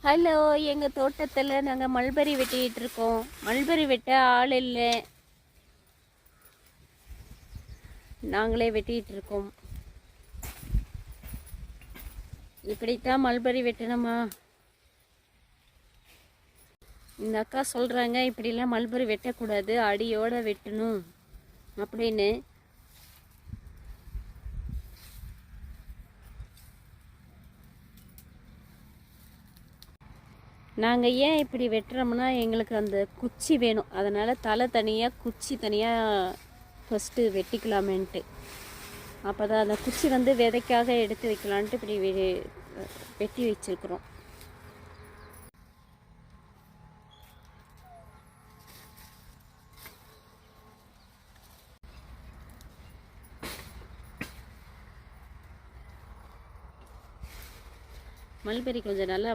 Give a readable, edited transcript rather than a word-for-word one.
Hello, எங்கள் தோட்டத்தில் நாங்கள் மல்பெரி வெட்டிகிட்டு இருக்கோம். மல்பெரி வெட்ட ஆள் இல்லை, நாங்களே வெட்டிகிட்டு இருக்கோம். இப்படித்தான் மல்பெரி வெட்டணுமா? இந்த அக்கா சொல்கிறாங்க இப்படிலாம் மல்பெரி வெட்டக்கூடாது, அடியோடு வெட்டணும் அப்படின்னு. நாங்கள் ஏன் இப்படி வெட்டுறோம்னா, எங்களுக்கு அந்த குச்சி வேணும். அதனால் தலை தனியாக குச்சி தனியாக ஃபஸ்ட்டு வெட்டிக்கலாமேன்ட்டு. அப்போ தான் அந்த குச்சி விதைக்காக எடுத்து வைக்கலான்ட்டு இப்படி வெட்டி வச்சுருக்குறோம். மல்பெரி கொஞ்சம் நல்லா